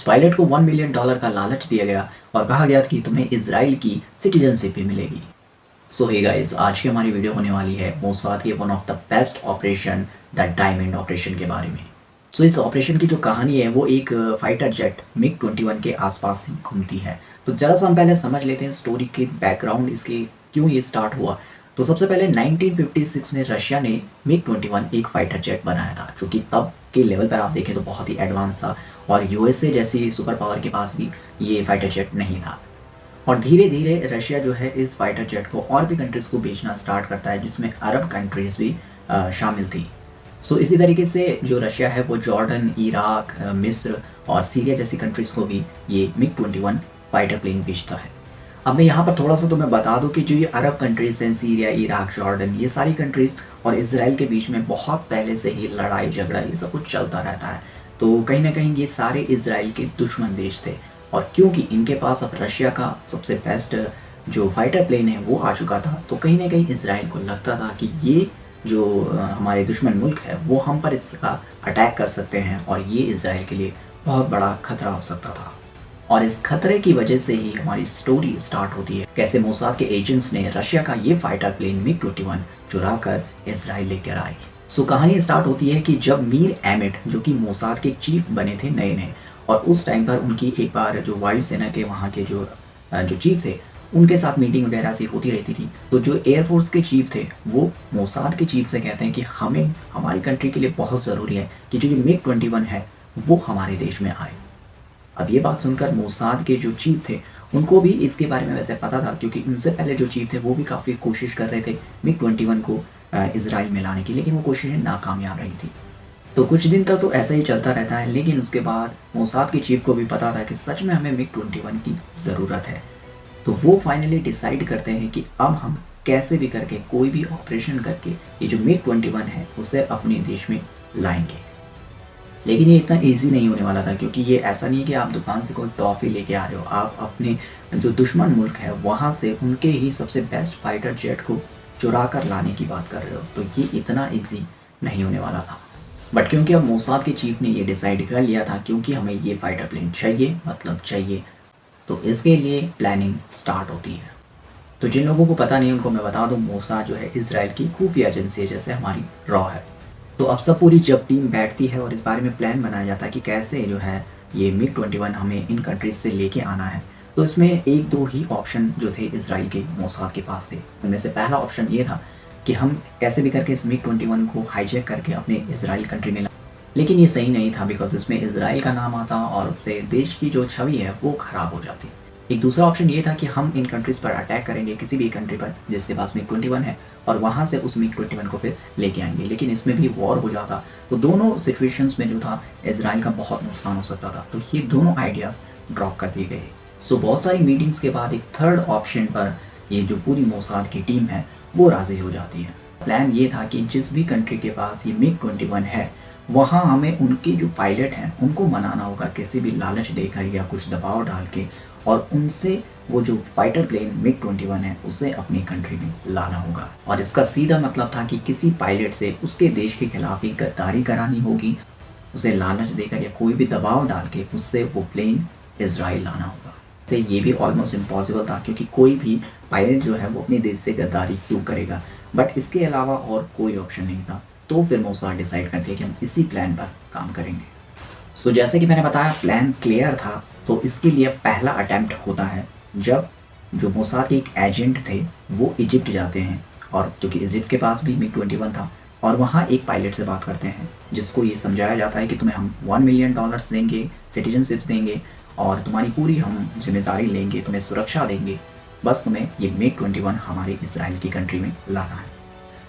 Pilot को $1 million का लालच दिया गया और कहा गया कि तुम्हें इजराइल की सिटीजनशिप भी मिलेगी। सो हे गाइस, आज की हमारी वीडियो होने वाली है मोसाद के one of the best operation the diamond operation के बारे में। सो इस ऑपरेशन की जो कहानी है वो एक फाइटर जेट मिग-21 के आसपास ही घूमती है। तो ज़रा सा हम पहले समझ लेते हैं स्टोरी के बैकग्राउंड, इसके क्यों ये स्टार्ट हुआ। तो सबसे पहले 1956 में रशिया ने मिग-21 एक फाइटर जेट बनाया था, जो कि तब के लेवल पर आप देखें तो बहुत ही एडवांस था और यूएसए जैसी सुपर पावर के पास भी ये फाइटर जेट नहीं था। और धीरे धीरे रशिया जो है इस फाइटर जेट को और भी कंट्रीज़ को बेचना स्टार्ट करता है, जिसमें अरब कंट्रीज़ भी शामिल थी। सो इसी तरीके से जो रशिया है वो जॉर्डन, इराक, मिस्र और सीरिया जैसी कंट्रीज़ को भी ये मिग-21 फाइटर प्लेन बेचता है। अब मैं यहाँ पर थोड़ा सा तुम्हें बता दूँ कि जो ये अरब कंट्रीज़ हैं, सीरिया, इराक, जॉर्डन, ये सारी कंट्रीज़ और इसराइल के बीच में बहुत पहले से ही लड़ाई झगड़ा ये सब कुछ चलता रहता है। तो कहीं ना कहीं ये सारे इसराइल के दुश्मन देश थे और क्योंकि इनके पास अब रशिया का सबसे बेस्ट जो फाइटर प्लेन है वो आ चुका था, तो कहीं ना कहीं इसराइल को लगता था कि ये जो हमारे दुश्मन मुल्क है वो हम पर इसका अटैक कर सकते हैं और ये इसराइल के लिए बहुत बड़ा खतरा हो सकता था। और इस खतरे की वजह से ही हमारी स्टोरी स्टार्ट होती है, कैसे मोसाद के एजेंट्स ने रशिया का ये फाइटर प्लेन मिग-21 चुरा कर इसराइल लेकर आए। सो कहानी स्टार्ट होती है कि जब मीर एमिट जो कि मोसाद के चीफ बने थे नए नए, और उस टाइम पर उनकी एक बार जो वायुसेना के वहाँ के जो चीफ थे उनके साथ मीटिंग वगैरह सी होती रहती थी। तो जो एयरफोर्स के चीफ थे वो मोसाद के चीफ से कहते हैं कि हमें हमारी कंट्री के लिए बहुत ज़रूरी है कि जो ये मिग-21 है वो हमारे देश में आए। अब ये बात सुनकर मोसाद के जो चीफ थे उनको भी इसके बारे में वैसे पता था, क्योंकि उनसे पहले जो चीफ थे वो भी काफ़ी कोशिश कर रहे थे मिग-21 को इसराइल में लाने की, लेकिन वो कोशिशें नाकामयाब रही थी। तो कुछ दिन तक तो ऐसा ही चलता रहता है, लेकिन उसके बाद मोसाद के चीफ को भी पता था कि सच में हमें मिग-21 की ज़रूरत है। तो वो फाइनली डिसाइड करते हैं कि अब हम कैसे भी करके कोई भी ऑपरेशन करके ये जो मिग-21 है उसे अपने देश में लाएंगे। लेकिन ये इतना इजी नहीं होने वाला था, क्योंकि ये ऐसा नहीं है कि आप दुकान से कोई टॉफ़ी लेके आ रहे हो, आप अपने जो दुश्मन मुल्क है वहाँ से उनके ही सबसे बेस्ट फाइटर जेट को चुरा कर लाने की बात कर रहे हो। तो ये इतना इजी नहीं होने वाला था। बट क्योंकि अब मोसाद के चीफ ने ये डिसाइड कर लिया था, क्योंकि हमें ये फाइटर प्लेन चाहिए, मतलब चाहिए, तो इसके लिए प्लानिंग स्टार्ट होती है। तो जिन लोगों को पता नहीं उनको मैं बता दूं, मोसाद जो है इसराइल की खुफिया एजेंसी है, जैसे हमारी रॉ है। तो अब सब पूरी जब टीम बैठती है और इस बारे में प्लान बनाया जाता है कि कैसे जो है ये मिग-21 हमें इन कंट्रीज से लेके आना है। तो इसमें एक दो ही ऑप्शन जो थे इसराइल के मोसाद के पास थे। उनमें से पहला ऑप्शन ये था कि हम कैसे भी करके इस मिग-21 को हाईजैक करके अपने इसराइल कंट्री में, लेकिन ये सही नहीं था, बिकॉज इसमें इसराइल का नाम आता और उससे देश की जो छवि है वो ख़राब हो जाती। एक दूसरा ऑप्शन ये था कि हम इन कंट्रीज़ पर अटैक करेंगे, किसी भी कंट्री पर जिसके पास मिग-21 है, और वहाँ से उस मिग-21 को फिर लेके आएंगे, लेकिन इसमें भी वॉर हो जाता। तो दोनों सिचुएशंस में जो था इसराइल का बहुत नुकसान हो सकता था। तो ये दोनों आइडियाज़ ड्रॉप कर दिए गए। सो बहुत सारी मीटिंग्स के बाद एक थर्ड ऑप्शन पर ये जो पूरी मोसाद की टीम है वो राज़ी हो जाती है। प्लान ये था कि जिस भी कंट्री के पास ये मिग-21 है वहाँ हमें उनके जो पायलट हैं उनको मनाना होगा, किसी भी लालच देकर या कुछ दबाव डाल के, और उनसे वो जो फाइटर प्लेन मिग-21 है उसे अपनी कंट्री में लाना होगा। और इसका सीधा मतलब था कि किसी पायलट से उसके देश के खिलाफ ही गद्दारी करानी होगी, उसे लालच देकर या कोई भी दबाव डाल के उससे वो प्लेन इसराइल लाना होगा। से ये भी ऑलमोस्ट इम्पॉसिबल था, क्योंकि कोई भी पायलट जो है वो अपने देश से गद्दारी क्यों करेगा। बट इसके अलावा और कोई ऑप्शन नहीं था। तो फिर मोसाद डिसाइड करते हैं कि हम इसी प्लान पर काम करेंगे। सो जैसे कि मैंने बताया प्लान क्लियर था, तो इसके लिए पहला अटैम्प्ट होता है जब जो मोसाद के एक एजेंट थे वो इजिप्ट जाते हैं, और क्योंकि इजिप्ट के पास भी मिग-21 था, और वहाँ एक पायलट से बात करते हैं जिसको ये समझाया जाता है कि तुम्हें हम $1 मिलियन देंगे, सिटीजनशिप देंगे, और तुम्हारी पूरी हम जिम्मेदारी लेंगे, तुम्हें सुरक्षा देंगे, बस तुम्हें ये मिग-21 हमारे इसराइल की कंट्री में लाना है।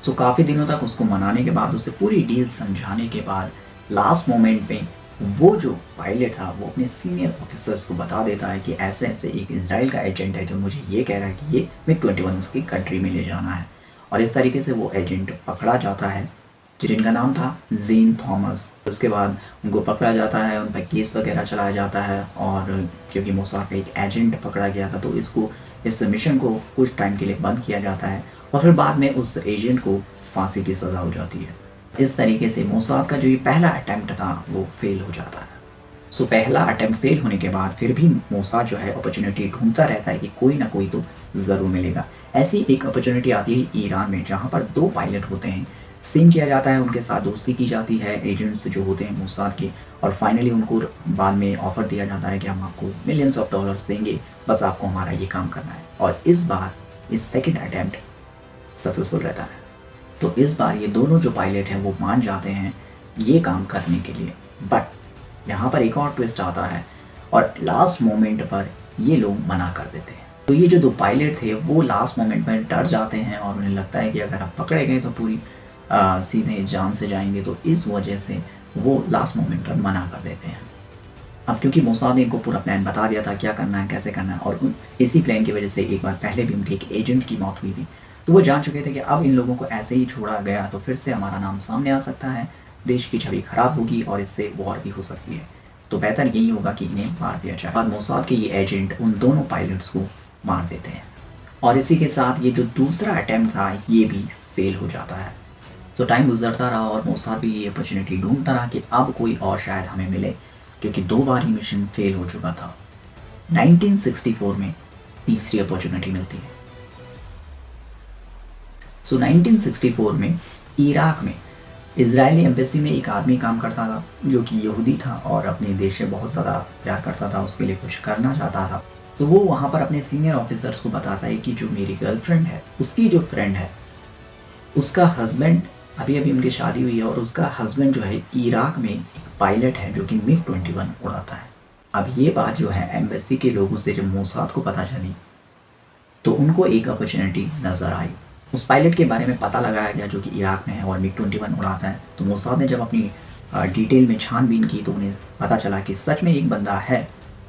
सो काफ़ी दिनों तक उसको मनाने के बाद, उसे पूरी डील समझाने के बाद, लास्ट मोमेंट में वो जो पायलट था वो अपने सीनियर ऑफिसर्स को बता देता है कि ऐसे ऐसे एक इसराइल का एजेंट है जो मुझे ये कह रहा है कि ये मिग-21 उसकी कंट्री में ले जाना है। और इस तरीके से वो एजेंट पकड़ा जाता है, जिनका नाम था ज़ीन थॉमस। उसके बाद उनको पकड़ा जाता है, उन पर केस वगैरह चलाया जाता है, और क्योंकि मोसाद का एक एजेंट पकड़ा गया था तो इस मिशन को कुछ टाइम के लिए बंद किया जाता है, और फिर बाद में उस एजेंट को फांसी की सज़ा हो जाती है। इस तरीके से मोसाद का जो ये पहला अटैम्प्ट था वो फेल हो जाता है। सो पहला अटेम्प्ट फेल होने के बाद फिर भी मोसाद जो है अपॉर्चुनिटी ढूंढता रहता है कि कोई ना कोई तो ज़रूर मिलेगा। ऐसी एक अपॉर्चुनिटी आती है ईरान में, जहाँ पर 2 पायलट होते हैं, सीन किया जाता है, उनके साथ दोस्ती की जाती है एजेंट्स जो होते हैं मोसाद के, और फाइनली उनको बाद में ऑफ़र दिया जाता है कि हम आपको मिलियंस ऑफ डॉलर्स देंगे, बस आपको हमारा ये काम करना है। और इस बार इस सेकंड अटेम्प्ट सक्सेसफुल रहता है। तो इस बार ये दोनों जो पायलट हैं वो मान जाते हैं ये काम करने के लिए। बट यहाँ पर एक और ट्विस्ट आता है और लास्ट मोमेंट पर ये लोग मना कर देते हैं। तो ये जो 2 पायलट थे वो लास्ट मोमेंट में डर जाते हैं और उन्हें लगता है कि अगर आप पकड़े गए तो पूरी सीधे जान से जाएंगे, तो इस वजह से वो लास्ट मोमेंट पर मना कर देते हैं। अब क्योंकि मोसाद ने इनको पूरा प्लान बता दिया था क्या करना है, कैसे करना है, और इसी प्लान की वजह से एक बार पहले भी उनके एक एजेंट की मौत हुई थी, तो वो जान चुके थे कि अब इन लोगों को ऐसे ही छोड़ा गया तो फिर से हमारा नाम सामने आ सकता है, देश की छवि खराब होगी और इससे वॉर भी हो सकती है। तो बेहतर यही होगा कि इन्हें मार दिया जाए। बाद मोसाद के ये एजेंट उन दोनों पायलट्स को मार देते हैं और इसी के साथ ये जो दूसरा अटैम्प्ट था ये भी फेल हो जाता है। तो टाइम गुजरता रहा और मोसाद भी ये अपॉर्चुनिटी ढूंढता रहा कि अब कोई और शायद हमें मिले, क्योंकि 2 बार ही मिशन फेल हो चुका था। 1964 में तीसरी अपॉर्चुनिटी मिलती है। सो 1964 में इराक में इजरायली एम्बेसी में एक आदमी काम करता था जो कि यहूदी था और अपने देश से बहुत ज़्यादा प्यार करता था, उसके लिए कुछ करना चाहता था। तो वो वहाँ पर अपने सीनियर ऑफिसर्स को बताता है कि जो मेरी गर्लफ्रेंड है उसकी जो फ्रेंड है उसका हस्बैंड, अभी अभी उनकी शादी हुई है और उसका हस्बैंड जो है इराक में एक पायलट है जो कि MiG-21 उड़ाता है। अब ये बात जो है एम्बेसी के लोगों से जब मोसाद को पता चली तो उनको एक अपॉर्चुनिटी नज़र आई। उस पायलट के बारे में पता लगाया गया जो कि इराक में है और MiG-21 उड़ाता है। तो मोसाद ने जब अपनी डिटेल में छानबीन की तो उन्हें पता चला कि सच में एक बंदा है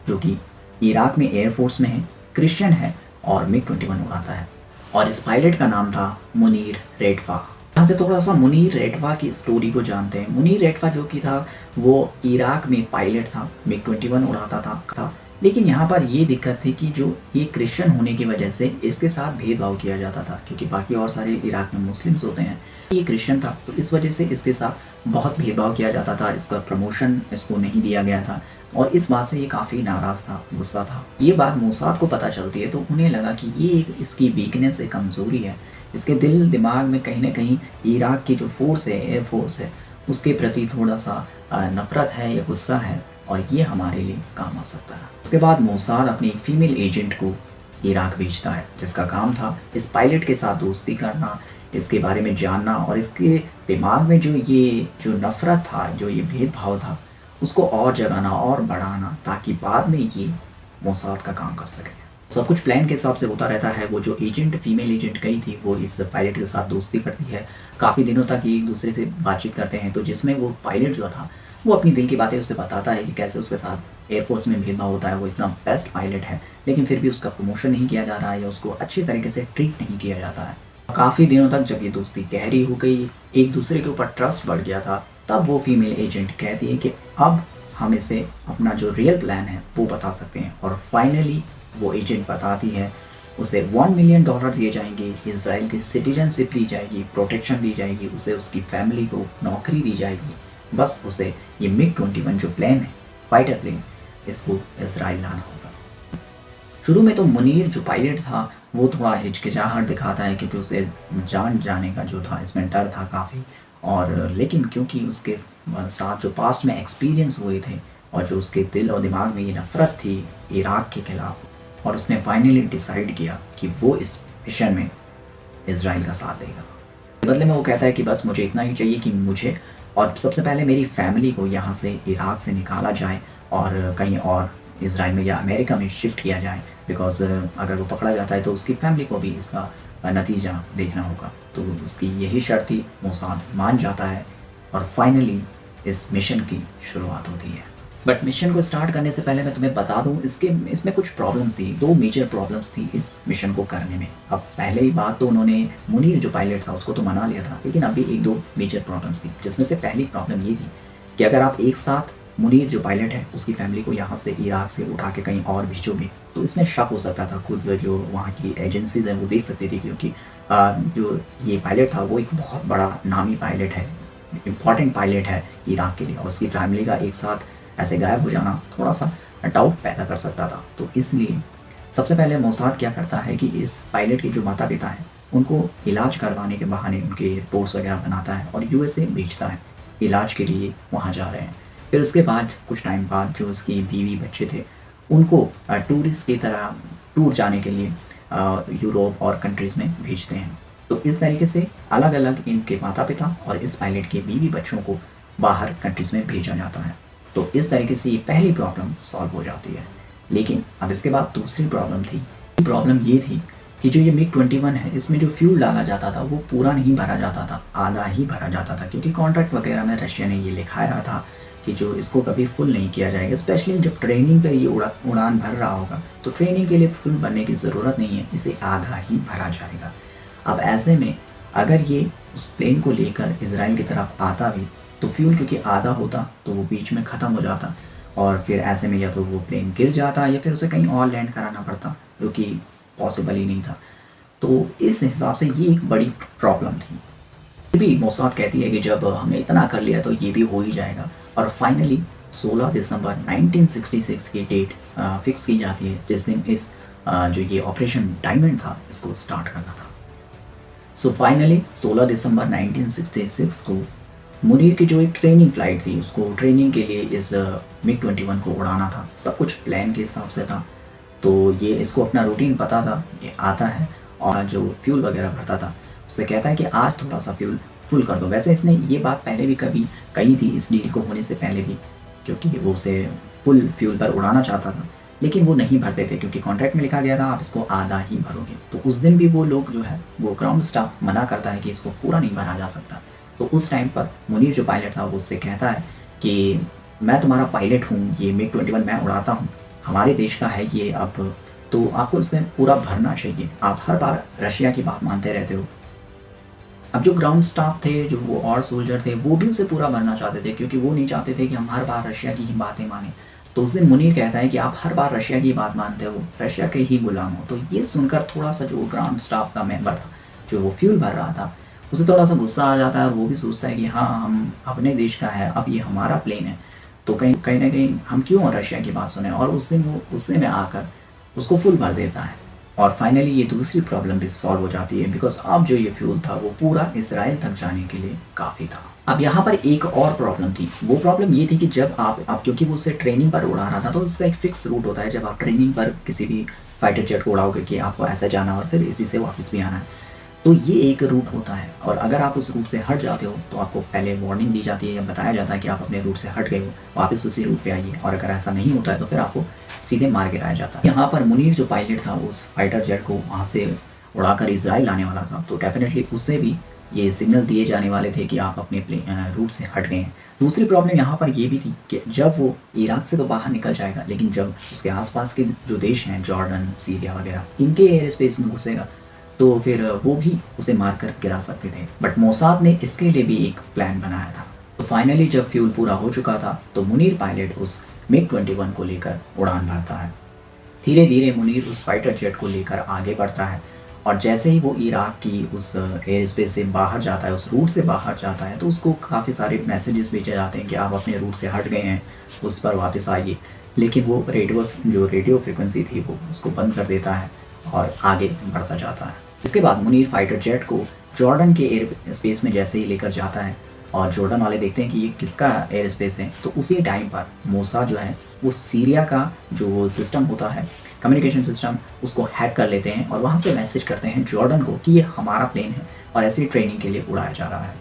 जो कि इराक में एयरफोर्स में है, क्रिश्चियन है और MiG-21 उड़ाता है, और इस पायलट का नाम था मुनीर रेटवा। यहाँ से थोड़ा सा मुनीर रेटवा की स्टोरी को जानते हैं। मुनीर रेटवा जो कि था वो इराक में पायलट था, MiG-21 उड़ाता था, लेकिन यहाँ पर ये दिक्कत थी कि जो ये क्रिश्चियन होने की वजह से इसके साथ भेदभाव किया जाता था, क्योंकि बाकी और सारे इराक में मुस्लिम्स होते हैं, ये क्रिश्चियन था तो इस वजह से इसके साथ बहुत भेदभाव किया जाता था, इसका प्रमोशन इसको नहीं दिया गया था और इस बात से ये काफ़ी नाराज़ था, गुस्सा था। ये बात मोसाद को पता चलती है तो उन्हें लगा कि ये इसकी वीकनेस है, कमज़ोरी है, इसके दिल दिमाग में कहीं ना कहीं इराक की जो फोर्स है, एयर फोर्स है, उसके प्रति थोड़ा सा नफ़रत है या गुस्सा है और ये हमारे लिए काम आ सकता है। उसके बाद मोसाद अपनी फीमेल एजेंट को इराक भेजता है जिसका काम था इस पायलट के साथ दोस्ती करना, इसके बारे में जानना और इसके दिमाग में जो नफ़रत था, जो ये भेदभाव था, उसको और जगाना और बढ़ाना ताकि बाद में ये मोसाद का काम कर सके। सब कुछ प्लान के हिसाब से होता रहता है। वो जो एजेंट, फीमेल एजेंट गई थी, वो इस पायलट के साथ दोस्ती करती है, काफ़ी दिनों तक एक दूसरे से बातचीत करते हैं, तो जिसमें वो पायलट जो था वो अपनी दिल की बातें उससे बताता है कि कैसे उसके साथ एयरफोर्स में भेदभाव होता है, वो इतना बेस्ट पायलट है लेकिन फिर भी उसका प्रमोशन नहीं किया जा रहा है या उसको अच्छी तरीके से ट्रीट नहीं किया जाता है। काफ़ी दिनों तक जब ये दोस्ती गहरी हो गई, एक दूसरे के ऊपर ट्रस्ट बढ़ गया था, तब वो फीमेल एजेंट कहती है कि अब हम इसे अपना जो रियल प्लान है वो बता सकते हैं, और फाइनली वो एजेंट बताती है, उसे $1 मिलियन दिए जाएंगे, इजराइल की सिटीजनशिप दी जाएगी, प्रोटेक्शन दी जाएगी, उसे उसकी फैमिली को नौकरी दी जाएगी, बस उसे ये MiG-21 जो प्लेन है, फाइटर प्लेन, इसको इजराइल लाना होगा। शुरू में तो मुनीर जो पायलट था वो थोड़ा हिचकिचाहट दिखाता है क्योंकि उसे जान जाने का जो था इसमें डर था काफ़ी, और लेकिन क्योंकि उसके साथ जो पास्ट में एक्सपीरियंस हुए थे और जो उसके दिल और दिमाग में ये नफ़रत थी इराक के खिलाफ, और उसने फाइनली डिसाइड किया कि वो इस मिशन में इजराइल का साथ देगा। बदले में वो कहता है कि बस मुझे इतना ही चाहिए कि मुझे और सबसे पहले मेरी फैमिली को यहाँ से, इराक से निकाला जाए और कहीं और इजराइल में या अमेरिका में शिफ्ट किया जाए, बिकॉज अगर वो पकड़ा जाता है तो उसकी फैमिली को भी इसका नतीजा देखना होगा। तो उसकी यही शर्त थी, मोसाद मान जाता है और फाइनली इस मिशन की शुरुआत होती है। बट मिशन को स्टार्ट करने से पहले मैं तुम्हें बता दूं, इसमें कुछ प्रॉब्लम्स थी, 2 मेजर प्रॉब्लम्स थी इस मिशन को करने में। अब पहले ही बात तो उन्होंने मुनीर जो पायलट था उसको तो मना लिया था, लेकिन अभी 1-2 मेजर प्रॉब्लम्स थी, जिसमें से पहली प्रॉब्लम ये थी कि अगर आप एक साथ मुनीर जो पायलट है उसकी फैमिली को यहाँ से इराक से उठा के कहीं और भेजोगे तो इसमें शक हो सकता था। खुद जो वहाँ की एजेंसीज हैं वो देख सकती थी, क्योंकि जो ये पायलट था वो एक बहुत बड़ा नामी पायलट है, इम्पॉर्टेंट पायलट है इराक के लिए, और उसकी फैमिली का एक साथ ऐसे गायब हो जाना थोड़ा सा डाउट पैदा कर सकता था। तो इसलिए सबसे पहले मोसाद क्या करता है कि इस पायलट के जो माता पिता हैं उनको इलाज करवाने के बहाने उनके रिपोर्ट्स वगैरह बनाता है और यूएसए भेजता है, इलाज के लिए वहाँ जा रहे हैं। फिर उसके बाद कुछ टाइम बाद जो उसकी बीवी बच्चे थे उनको टूरिस्ट की तरह टूर जाने के लिए यूरोप और कंट्रीज़ में भेजते हैं। तो इस तरीके से अलग अलग इनके माता पिता और इस पायलट के बीवी बच्चों को बाहर कंट्रीज़ में भेजा जाता है। तो इस तरीके से ये पहली प्रॉब्लम सॉल्व हो जाती है। लेकिन अब इसके बाद दूसरी प्रॉब्लम थी। प्रॉब्लम ये थी कि जो ये MiG-21 है इसमें जो फ्यूल डाला जाता था वो पूरा नहीं भरा जाता था, आधा ही भरा जाता था, क्योंकि कॉन्ट्रैक्ट वगैरह में रशिया ने ये लिखाया था कि जो इसको कभी फुल नहीं किया जाएगा। स्पेशली जब ट्रेनिंग पर ये उड़ान भर रहा होगा तो ट्रेनिंग के लिए फुल भरने की ज़रूरत नहीं है, इसे आधा ही भरा जाएगा। अब ऐसे में अगर ये उस प्लेन को लेकर इजराइल की तरफ आता भी तो फ्यूल क्योंकि आधा होता तो वो बीच में ख़त्म हो जाता और फिर ऐसे में या तो वो प्लेन गिर जाता या फिर उसे कहीं और लैंड कराना पड़ता, जो कि पॉसिबल ही नहीं था। तो इस हिसाब से ये एक बड़ी प्रॉब्लम थी। फिर भी मोसाद कहती है कि जब हमने इतना कर लिया तो ये भी हो ही जाएगा। और फाइनली 16 दिसंबर 1966 की डेट फिक्स की जाती है जिस दिन इस जो ये ऑपरेशन डायमंड था इसको स्टार्ट करना था। सो फाइनली 16 दिसंबर 1966 को मुनीर की जो एक ट्रेनिंग फ़्लाइट थी उसको ट्रेनिंग के लिए इस MiG-21 को उड़ाना था। सब कुछ प्लान के हिसाब से था। तो ये इसको अपना रूटीन पता था, ये आता है और जो फ्यूल वगैरह भरता था उससे कहता है कि आज थोड़ा सा फ्यूल फुल कर दो। वैसे इसने ये बात पहले भी कभी कही थी इस डील को होने से पहले भी, क्योंकि वो उसे फुल फ्यूल पर उड़ाना चाहता था, लेकिन वो नहीं भरते थे क्योंकि कॉन्ट्रैक्ट में लिखा गया था आप इसको आधा ही भरोगे। तो उस दिन भी वो लोग जो है वो ग्राउंड स्टाफ मना करता है कि इसको पूरा नहीं भरा जा सकता। तो उस टाइम पर मुनीर जो पायलट था वो उससे कहता है कि मैं तुम्हारा पायलट हूँ, ये MiG-21 मैं उड़ाता हूँ, हमारे देश का है ये, अब तो आपको इसमें पूरा भरना चाहिए, आप हर बार रशिया की बात मानते रहते हो। अब जो ग्राउंड स्टाफ थे, जो वो और सोल्जर थे, वो भी उसे पूरा भरना चाहते थे क्योंकि वो नहीं चाहते थे कि हम हर बार रशिया की ही बातें माने। तो उस दिन मुनीर कहता है कि आप हर बार रशिया की बात मानते हो, रशिया के ही गुलाम हो। तो ये सुनकर थोड़ा सा जो ग्राउंड स्टाफ का मेंबर था जो वो फ्यूल भर रहा था उसे थोड़ा सा गुस्सा आ जाता है और वो भी सोचता है कि हाँ हम अपने देश का है, अब ये हमारा प्लेन है, तो कहीं ना कहीं हम क्यों रशिया की बात सुने। और उस दिन वो गुस्से में आकर उसको फुल भर देता है और फाइनली ये दूसरी प्रॉब्लम भी सॉल्व हो जाती है बिकॉज अब जो ये फ्यूल था वो पूरा इसराइल तक जाने के लिए काफ़ी था। अब यहाँ पर एक और प्रॉब्लम थी। वो प्रॉब्लम ये थी कि जब आप क्योंकि वो उसे ट्रेनिंग पर उड़ा रहा था तो उसका एक फिक्स रूट होता है। जब आप ट्रेनिंग पर किसी भी फाइटर जेट को उड़ाओगे कि आपको ऐसे जाना और फिर इसी से वापस भी आना है, तो ये एक रूट होता है और अगर आप उस रूट से हट जाते हो तो आपको पहले वार्निंग दी जाती है या बताया जाता है कि आप अपने रूट से हट गए हो, वापस उसी रूट पे आइए। और अगर ऐसा नहीं होता है तो फिर आपको सीधे मार गिराया जाता है। यहाँ पर मुनीर जो पायलट था उस फाइटर जेट को वहाँ से उड़ाकर इजराइल लाने वाला था, तो डेफिनेटली उससे भी ये सिग्नल दिए जाने वाले थे कि आप अपने रूट से हट गए हैं। दूसरी प्रॉब्लम यहाँ पर ये भी थी कि जब वो इराक से तो बाहर निकल जाएगा, लेकिन जब उसके आसपास के जो देश हैं जॉर्डन, सीरिया वगैरह, इनके एयर स्पेस में घुसेगा तो फिर वो भी उसे मारकर गिरा सकते थे। बट मोसाद ने इसके लिए भी एक प्लान बनाया था। तो फाइनली जब फ्यूल पूरा हो चुका था तो मुनीर पायलट उस MiG-21 को लेकर उड़ान भरता है। धीरे धीरे मुनीर उस फाइटर जेट को लेकर आगे बढ़ता है और जैसे ही वो इराक की उस एयर स्पेस से बाहर जाता है, उस रूट से बाहर जाता है, तो उसको काफ़ी सारे मैसेजेस भेजे जाते हैं कि आप अपने रूट से हट गए हैं, उस पर वापस आइए। लेकिन वो रेडियो फ्रिक्वेंसी थी वो उसको बंद कर देता है और आगे बढ़ता जाता है। इसके बाद मुनीर फाइटर जेट को जॉर्डन के एयर स्पेस में जैसे ही लेकर जाता है और जॉर्डन वाले देखते हैं कि ये किसका एयर स्पेस है, तो उसी टाइम पर मोसाद जो है वो सीरिया का जो सिस्टम होता है, कम्युनिकेशन सिस्टम, उसको हैक कर लेते हैं और वहाँ से मैसेज करते हैं जॉर्डन को कि ये हमारा प्लेन है और ऐसी ट्रेनिंग के लिए उड़ाया जा रहा है।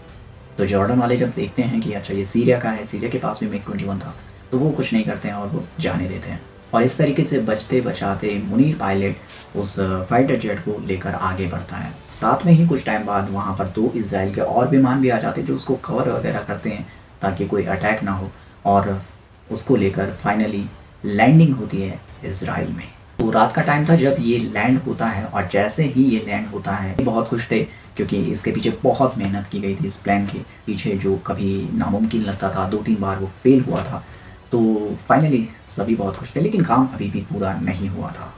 तो जॉर्डन वाले जब देखते हैं कि अच्छा ये सीरिया का है, सीरिया के पास भी MiG-21 था, तो वो कुछ नहीं करते हैं और वो जाने देते हैं। और इस तरीके से बचते बचाते मुनीर पायलट उस फाइटर जेट को लेकर आगे बढ़ता है। साथ में ही कुछ टाइम बाद वहाँ पर 2 इजराइल के और विमान भी आ जाते हैं जो उसको कवर वगैरह करते हैं ताकि कोई अटैक ना हो, और उसको लेकर फाइनली लैंडिंग होती है इजराइल में। तो रात का टाइम था जब ये लैंड होता है और जैसे ही ये लैंड होता है बहुत खुश थे क्योंकि इसके पीछे बहुत मेहनत की गई थी। इस प्लान के पीछे जो कभी नामुमकिन लगता था, 2-3 बार वो फेल हुआ था, तो फाइनली सभी बहुत खुश थे, लेकिन काम अभी भी पूरा नहीं हुआ था।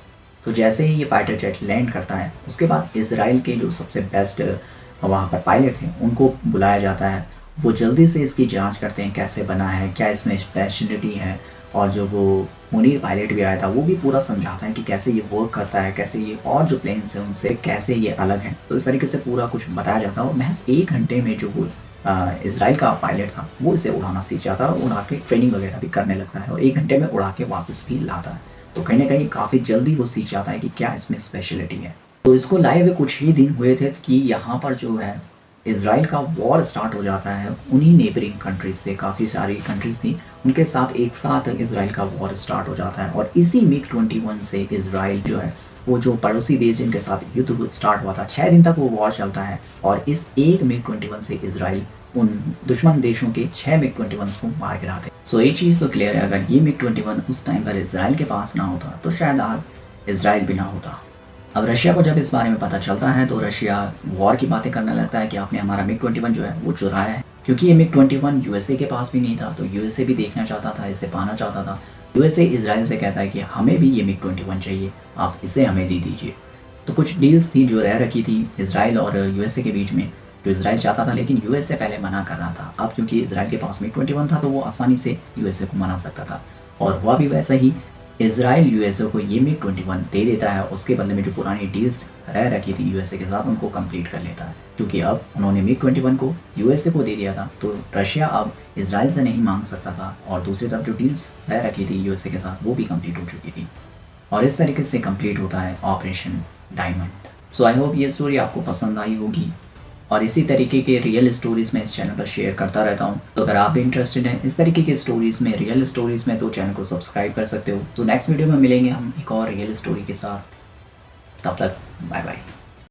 तो जैसे ही ये फाइटर जेट लैंड करता है उसके बाद इजराइल के जो सबसे बेस्ट वहाँ पर पायलट थे उनको बुलाया जाता है वो जल्दी से इसकी जांच करते हैं कैसे बना है, क्या इसमें स्पेशलिटी है। और जो वो मुनीर पायलट भी आया था वो भी पूरा समझाता है कि कैसे ये वर्क करता है, कैसे ये और जो प्लेन्स हैं उनसे कैसे ये अलग हैं। तो इस तरीके से पूरा कुछ बताया जाता है और महज 1 घंटे में जो वो इजराइल का पायलट था वो इसे उड़ाना सीख जाता है, उड़ा के ट्रेनिंग वगैरह भी करने लगता है और 1 घंटे में उड़ा के वापस भी लाता है। तो कहीं ना कहीं काफ़ी जल्दी वो सीख जाता है कि क्या इसमें स्पेशलिटी है। तो इसको लाए हुए कुछ ही दिन हुए थे कि यहाँ पर जो है इसराइल का वॉर स्टार्ट हो जाता है उन्हीं नेबरिंग कंट्रीज से। काफ़ी सारी कंट्रीज थी, उनके साथ एक साथ इसराइल का वॉर स्टार्ट हो जाता है। और इसी MiG-21 से इसराइल जो है वो जो पड़ोसी देश जिनके साथ युद्ध स्टार्ट हुआ था 6 दिन तक वो वॉर चलता है और इस एक MiG-21 से इसराइल उन दुश्मन देशों के 6 MiG-21 को मार गिराते। सो एक चीज़ तो क्लियर है, अगर ये MiG-21 उस टाइम पर इसराइल के पास ना होता तो शायद आज इसराइल भी ना होता। अब रशिया को जब इस बारे में पता चलता है तो रशिया वॉर की बातें करने लगता है कि आपने हमारा MiG-21 जो है वो चुराया है, क्योंकि ये MiG-21 यूएसए के पास भी नहीं था। तो यूएसए भी देखना चाहता था, इसे पाना चाहता था। यूएसए इसराइल से कहता है कि हमें भी ये MiG-21 चाहिए, आप इसे हमें दे दीजिए। तो कुछ डील्स थी जो रह रखी थी इसराइल और यूएसए के बीच में, जो इसराइल चाहता था लेकिन यूएसए पहले मना कर रहा था। अब क्योंकि इसराइल के पास MiG-21 था तो वो आसानी से यूएसए को मना सकता था और हुआ भी वैसा ही। इसराइल यूएसए को ये MiG-21 दे देता है, उसके बदले में जो पुरानी डील्स रह रखी थी यूएसए के साथ उनको कंप्लीट कर लेता है। क्योंकि अब उन्होंने MiG-21 को यूएसए को दे दिया था तो रशिया अब इसराइल से नहीं मांग सकता था और दूसरी तरफ जो डील्स रह रखी थी यूएसए के साथ वो भी कंप्लीट हो चुकी थी। और इस तरीके से कंप्लीट होता है operation diamond. So I hope ये स्टोरी आपको पसंद आई होगी और इसी तरीके के रियल स्टोरीज़ मैं इस चैनल पर शेयर करता रहता हूँ। तो अगर आप भी इंटरेस्टेड हैं इस तरीके के स्टोरीज़ में, रियल स्टोरीज़ में, तो चैनल को सब्सक्राइब कर सकते हो। तो नेक्स्ट वीडियो में मिलेंगे हम एक और रियल स्टोरी के साथ। तब तक बाय बाय।